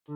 Hello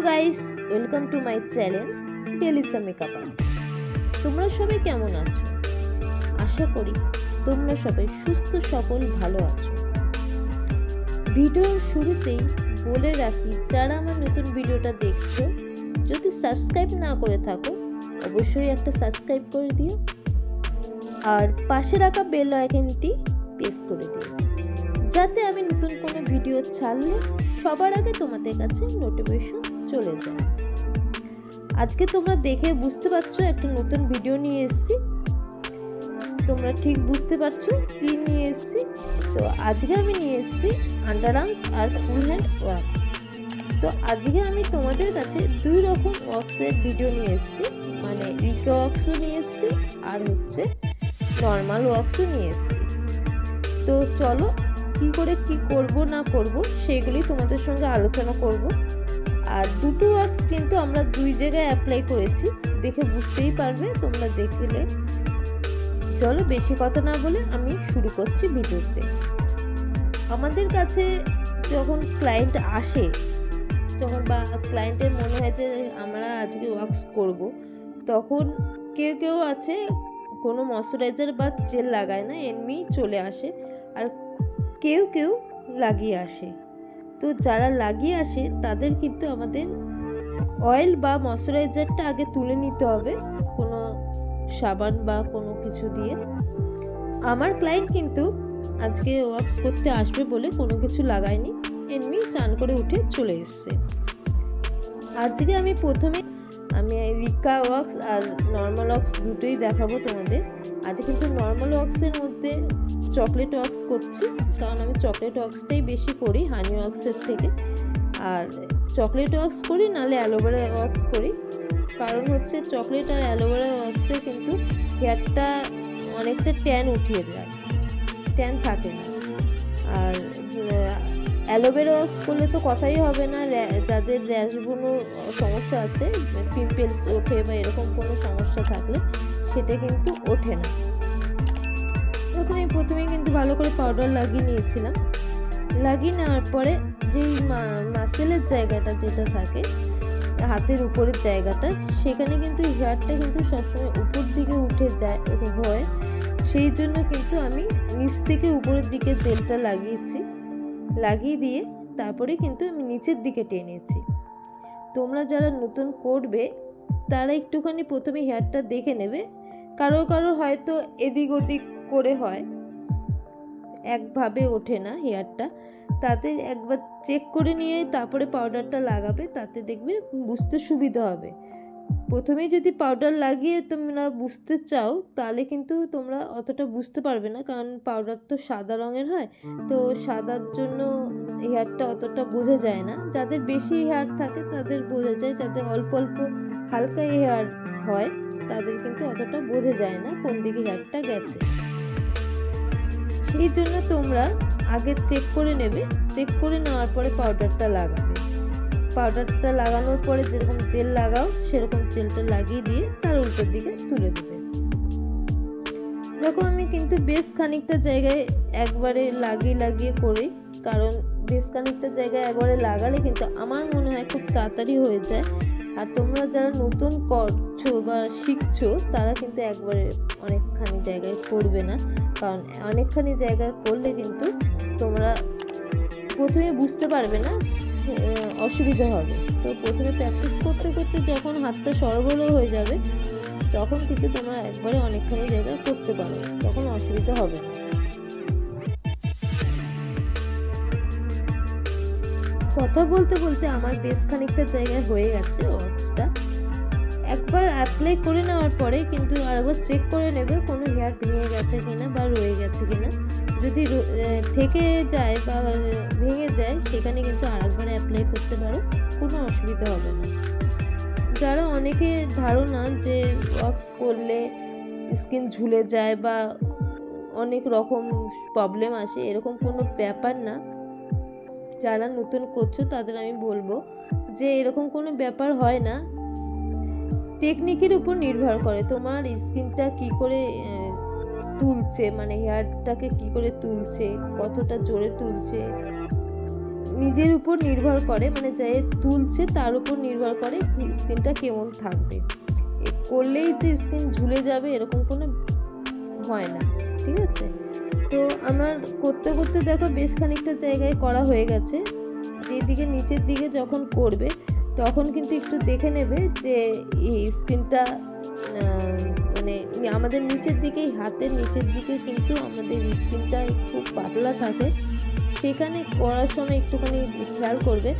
guys, welcome to my channel Delisa makeup art. তোমরা সবাই কেমন আছো? আশা করি তোমরা সবাই সুস্থ সবল ভালো আছো। ভিডিওর শুরুতেই বলে রাখি, যারা আমার নতুন ভিডিওটা দেখছো, যদি সাবস্ক্রাইব না করে থাকো অবশ্যই একটা সাবস্ক্রাইব করে দিও, আর পাশে রাখা বেল আইকনটি প্রেস করে দিও, যাতে আমি নতুন কোনো ভিডিও ছাড়লে সবার আগে তোমাদের কাছে নোটিফিকেশন চলে যায়। আজকে তোমরা দেখে বুঝতে পারছো একটা নতুন ভিডিও নিয়ে এসেছি। তোমরা ঠিক বুঝতে পারছো কি নিয়ে এসেছি। তো আজকে আমি নিয়ে এসেছি আন্ডার আর্মস আর ফুল হ্যান্ড ওয়ার্কস। তো আজকে আমি তোমাদের কাছে দুই রকম ওয়ার্কসের ভিডিও নিয়ে এসেছি, মানে রিকা ওয়ার্কসও নিয়ে এসেছি আর হচ্ছে নর্মাল ওয়ার্কসও নিয়ে এসেছি। তো চলো কি করে কি করব না করব সেগুলি তোমাদের সঙ্গে আলোচনা করব। আর দুটো ওয়ার্কস কিন্তু আমরা দুই জায়গায় অ্যাপ্লাই করেছি, দেখে বুঝতেই পারবে তোমরা দেখলে। চলো বেশি কথা না বলে আমি শুরু করছি ভিডিওতে। আমাদের কাছে যখন ক্লায়েন্ট আসে, যখন বা ক্লায়েন্টের মনে হয় যে আমরা আজকে ওয়ার্কস করব, তখন কেউ কেউ আছে কোনো ময়শ্চারাইজার বা জেল লাগায় না, এমনি চলে আসে। আর কেউ কেউ লাগিয়ে আসে। তো যারা লাগিয়ে আসে তাদের কিন্তু আমাদের অয়েল বা ময়শ্চারাইজারটা আগে তুলে নিতে হবে কোনো সাবান বা কোনো কিছু দিয়ে। আমার ক্লায়েন্ট কিন্তু আজকে ওয়ার্কস করতে আসবে বলে কোনো কিছু লাগায়নি, এমনি চান করে উঠে চলে এসছে। আজকে আমি প্রথমে রিকা ওয়ার্কস আর নর্মাল ওয়ার্কস দুটোই দেখাবো তোমাদের। আজকে কিন্তু নর্মাল ওয়ার্কসের মধ্যে চকলেট ওয়ার্কস করছি, কারণ আমি চকলেট ওয়ার্কসটাই বেশি করি হানি ওয়ার্কসের থেকে। আর চকলেট ওয়ার্কস করি, নাহলে অ্যালোভেরা ওয়ার্কস করি। কারণ হচ্ছে চকলেট আর অ্যালোভেরা ওয়ার্কসে কিন্তু হেয়ারটা অনেকটা ট্যান উঠিয়ে দেয়, ট্যান থাকে না। আর অ্যালোভেরা ওয়ার্কস করলে তো কথাই হবে না, যাদের র্যাশ বোনোর সমস্যা আছে, পিম্পলস ওঠে বা এরকম কোনো সমস্যা থাকলে সেটা কিন্তু ওঠে না। তখন আমি প্রথমেই কিন্তু ভালো করে পাউডার লাগিয়ে নিয়েছিলাম। লাগিয়ে নেওয়ার পরে যেই মাসেলের জায়গাটা যেটা থাকে, হাতের উপরের জায়গাটা, সেখানে কিন্তু হেয়ারটা কিন্তু সবসময় উপর দিকে উঠে যায় হয়, সেই জন্য কিন্তু আমি নিচ থেকে উপরের দিকে জেলটা লাগিয়েছি। লাগিয়ে দিয়ে তারপরে কিন্তু আমি নিচের দিকে টেনেছি। তোমরা যারা নতুন করবে তারা একটুখানি প্রথমে হেয়ারটা দেখে নেবে। কারো হয়তো এদিক ওদিক করে হয়, একভাবে ওঠে না হেয়ারটা, তাদের একবার চেক করে নিয়ে তারপরে পাউডারটা লাগাবে, তাতে দেখবে বুঝতে সুবিধা হবে। প্রথমেই যদি পাউডার লাগিয়ে তোমরা বুঝতে চাও তাহলে কিন্তু তোমরা অতটা বুঝতে পারবে না, কারণ পাউডার তো সাদা রঙের হয়, তো সাদার জন্য হেয়ারটা অতটা বোঝা যায় না। যাদের বেশি হেয়ার থাকে তাদের বোঝা যায়, যাদের অল্প অল্প হালকা হেয়ার হয় তাদের কিন্তু অতটা বোঝা যায় না কোন দিকে হেয়ারটা গেছে। সেই জন্য তোমরা আগে চেক করে নেবে, চেক করে নেওয়ার পরে পাউডারটা লাগাবে। পাউডারটা লাগানোর পরে যেরকম জেল লাগাও সেরকম জেলটা লাগিয়ে দিয়ে তার উল্টোর দিকে তুলে দেবে। দেখো আমি কিন্তু বেশ খানিকটা জায়গায় একবারে লাগিয়ে করি, কারণ বেশ খানিকটা জায়গায় একবারে লাগালে কিন্তু আমার মনে হয় খুব তাড়াতাড়ি হয়ে যায়। আর তোমরা যারা নতুন করছো বা শিখছো তারা কিন্তু একবারে অনেকখানি জায়গায় করবে না, কারণ অনেকখানি জায়গায় করলে কিন্তু তোমরা প্রথমে বুঝতে পারবে না, অসুবিধা হবে। তো প্রথমে প্র্যাকটিস করতে করতে যখন হাতটা সরবরাহ হয়ে যাবে তখন কিন্তু তোমরা একবারে অনেকখানি জায়গায় করতে পারবে, তখন অসুবিধা হবে না। কথা বলতে বলতে আমার বেশ খানিকটা জায়গায় হয়ে গেছে ওয়ার্কসটা। একবার অ্যাপ্লাই করে নেওয়ার পরে কিন্তু আরেকবার চেক করে নেবে কোনো হেয়ার ভেঙে গেছে কিনা বা রয়ে গেছে কিনা। যদি থেকে যায় বা ভেঙে যায় সেখানে কিন্তু আরেকবার অ্যাপ্লাই করতে পারো, কোনো অসুবিধা হবে না। যারা অনেকে ধারণা যে ওয়ার্কস করলে স্কিন ঝুলে যায় বা অনেক রকম প্রবলেম আসে, এরকম কোনো ব্যাপার না। যারা নতুন করছো তাদের আমি বলবো যে এরকম কোনো ব্যাপার হয় না। টেকনিকের উপর নির্ভর করে তোমার স্কিনটা কি করে তুলছে, মানে হেয়ারটাকে কি করে তুলছে, কতটা জোরে তুলছে, নিজের উপর নির্ভর করে, মানে যে তুলছে তার উপর নির্ভর করে স্কিনটা কেমন থাকবে। করলেই যে স্কিন ঝুলে যাবে এরকম কোনো হয় না, ঠিক আছে। তো আমার করতে করতে দেখো বেশ খানিকটা জায়গায় করা হয়ে গেছে। যেদিকে নিচের দিকে যখন করবে তখন কিন্তু একটু দেখে নেবে যে স্কিনটা মানে আমাদের নিচের দিকে, হাতের নিচের দিকে কিন্তু আমাদের স্কিনটা খুব পাতলা থাকে। সেখানে করার সময় একটুখানি খেয়াল করবে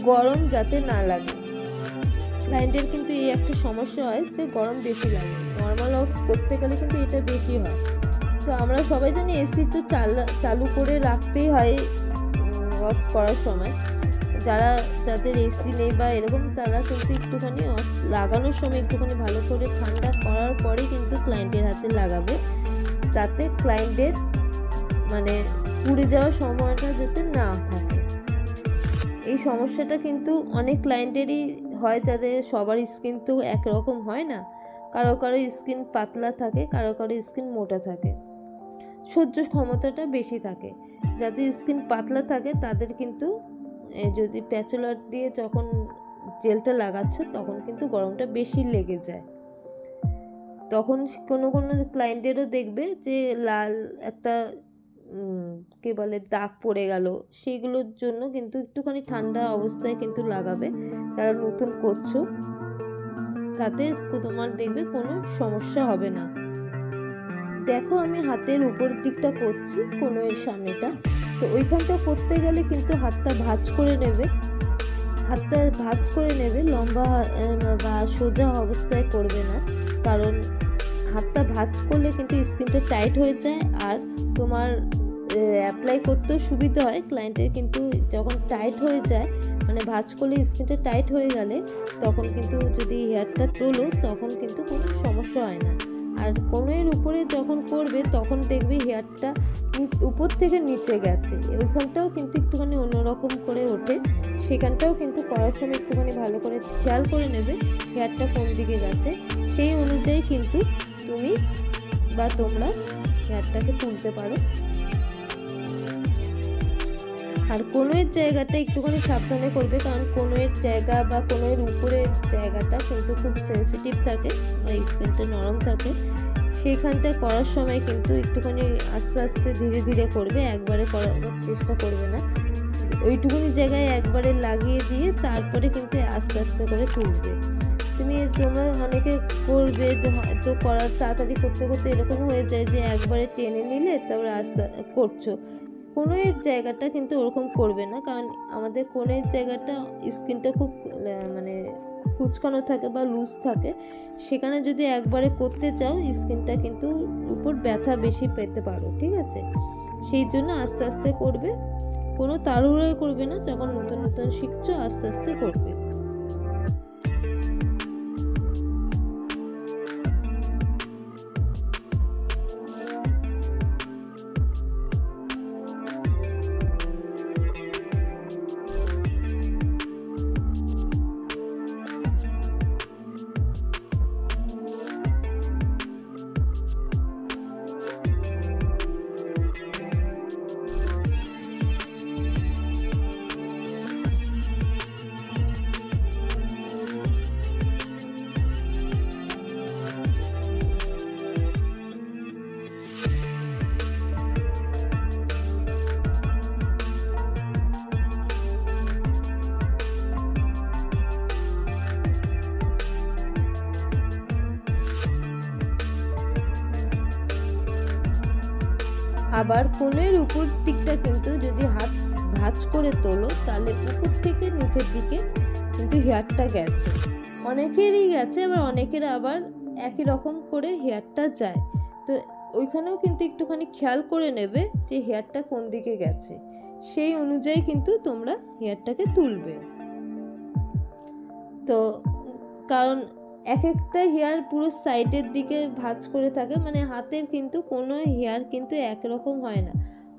গরম যাতে না লাগে। ক্লায়েন্টের কিন্তু এই একটা সমস্যা হয় যে গরম বেশি লাগে, নর্মাল ওয়াক্স করতে গেলে কিন্তু এটা বেশি হয়। তো আমরা সবাই জানি এসি তো চালু করে রাখতেই হয় ওয়াক্স করার সময়। যাদের এসি নেই বা এরকম তারা কিন্তু একটুখানি লাগানোর সময় একটুখানি ভালো করে ঠান্ডা করার পরে কিন্তু ক্লায়েন্টের হাতে লাগাবে, যাতে ক্লায়েন্টের মানে পুড়ে যাওয়ার সময়টা যাতে না থাকে। এই সমস্যাটা কিন্তু অনেক ক্লায়েন্টেরই হয়, যাদের সবার স্কিন তো একরকম হয় না, কারো কারো স্কিন পাতলা থাকে, কারো কারো স্কিন মোটা থাকে, সহ্য ক্ষমতাটা বেশি থাকে। যাদের স্কিন পাতলা থাকে তাদের কিন্তু যদি প্যাচুলার দিয়ে যখন জেলটা লাগাচ্ছ তখন কিন্তু গরমটা বেশি লেগে যায়। তখন কোনো কোনো ক্লায়েন্টেরও দেখবে যে লাল একটা কি বলে দাগ পড়ে গেল, সেগুলোর জন্য কিন্তু একটুখানি ঠান্ডা অবস্থায় কিন্তু লাগাবে, যারা নতুন করছো, তাতে তোমার দেখবে কোনো সমস্যা হবে না। দেখো আমি হাতের উপর দিকটা করছি, কোনো এর সামনেটা, তো ওইখানটা করতে গেলে কিন্তু হাতটা ভাঁজ করে নেবে, হাতটা ভাঁজ করে নেবে, লম্বা বা সোজা অবস্থায় করবে না, কারণ হাতটা ভাঁজ করলে কিন্তু স্কিনটা টাইট হয়ে যায় আর তোমার অ্যাপ্লাই করতেও সুবিধা হয়। ক্লায়েন্টের কিন্তু যখন টাইট হয়ে যায়, মানে ভাঁজ করলে স্কিনটা টাইট হয়ে গেলে তখন কিন্তু যদি হেয়ারটা তোলো তখন কিন্তু কোনো সমস্যা হয় না। আর কোনোর উপরে যখন করবে তখন দেখবে হেয়ারটা উপর থেকে নিচে গেছে, ওইখানটাও কিন্তু একটুখানি অন্যরকম করে ওঠে, সেখানটাও কিন্তু করার সময় একটুখানি ভালো করে খেয়াল করে নেবে হেয়ারটা কোন দিকে গেছে, সেই অনুযায়ী কিন্তু তুমি বা তোমরা হেয়ারটাকে তুলতে পারো। আর কোনোর জায়গাটা একটুখানি সাবধানে করবে, কারণ কোনোর জায়গা বা কোনোর উপরের জায়গাটা কিন্তু খুব সেন্সিটিভ থাকে বা স্কিনটা নরম থাকে, সেইখানটা করার সময় কিন্তু একটুখানি আস্তে আস্তে ধীরে ধীরে করবে, একবারে করার চেষ্টা করবে না। ওইটুকুনি জায়গায় একবারে লাগিয়ে দিয়ে তারপরে কিন্তু আস্তে আস্তে করে তুলবে। তোমরা অনেকে করবে যে হয়তো করার তাড়াতাড়ি করতে করতে এরকম হয়ে যায় যে একবারে টেনে নিলে তারপরে আস্তে করছো, কোনোর জায়গাটা কিন্তু ওরকম করবে না, কারণ আমাদের কোনোর জায়গাটা স্কিনটা খুব মানে কুচকানো থাকে বা লুজ থাকে, সেখানে যদি একবারে করতে চাও স্কিনটা কিন্তু উপর ব্যথা বেশি পেতে পারো, ঠিক আছে। সেই জন্য আস্তে আস্তে করবে, কোনো তাড়াহুড়ো করবে না, যখন নতুন নতুন শিখছো আস্তে আস্তে করবে। আবার কোণের উপর দিকটা কিন্তু যদি হাত ভাঁজ করে তোলো তাহলে উপর থেকে নিচের দিকে কিন্তু হেয়ারটা গেছে, অনেকেরই গেছে, আবার অনেকের আবার একই রকম করে হেয়ারটা যায়। তো ওইখানেও কিন্তু একটুখানি খেয়াল করে নেবে যে হেয়ারটা কোন দিকে গেছে, সেই অনুযায়ী কিন্তু তোমরা হেয়ারটাকে তুলবে। তো কারণ এক একটা হেয়ার পুরো সাইডের দিকে ভাঁজ করে থাকে, মানে হাতের কিন্তু কোনো হেয়ার কিন্তু একরকম হয় না।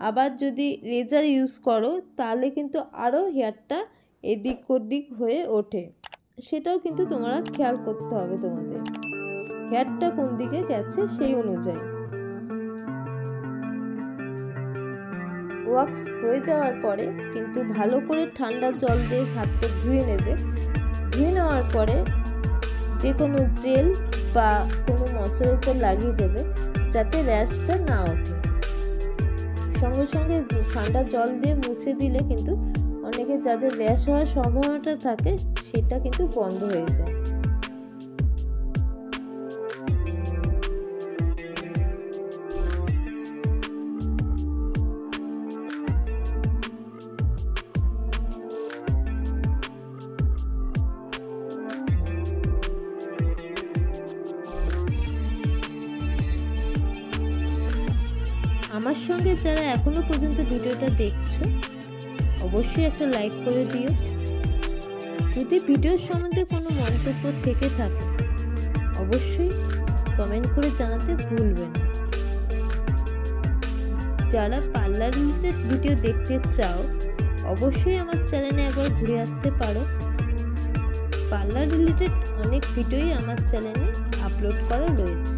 আবার যদি রেজার ইউজ করো তাহলে কিন্তু আরও হেয়ারটা এদিক ওদিক হয়ে ওঠে, সেটাও কিন্তু তোমরা খেয়াল করতে হবে তোমাদের হেয়ারটা কোন দিকে গেছে সেই অনুযায়ী। ওয়াক্স হয়ে যাওয়ার পরে কিন্তু ভালো করে ঠান্ডা জল দিয়ে হাতটা ধুয়ে নেবে। ধুয়ে নেওয়ার পরে যে কোনো জেল বা কোনো ময়শ্চারাইজার লাগিয়ে দেবে যাতে র্যাশটা না ওঠে। সঙ্গে সঙ্গে ঠান্ডা জল দিয়ে মুছে দিলে কিন্তু অনেকে যাদের র্যাশ হওয়ার সম্ভাবনাটা থাকে সেটা কিন্তু বন্ধ হয়ে যায়। আমার সঙ্গে যারা এখনো পর্যন্ত ভিডিওটা দেখছো অবশ্যই একটা লাইক করে দিও। যদি ভিডিওর সম্বন্ধে কোনো মন্তব্য থেকে থাকে অবশ্যই কমেন্ট করে জানাতে ভুলবেন না। যারা পার্লার রিলেটেড ভিডিও দেখতে চাও অবশ্যই আমার চ্যানেলে একবার ঘুরে আসতে পারো। পার্লার রিলেটেড অনেক ভিডিওই আমার চ্যানেলে আপলোড করা রয়েছে।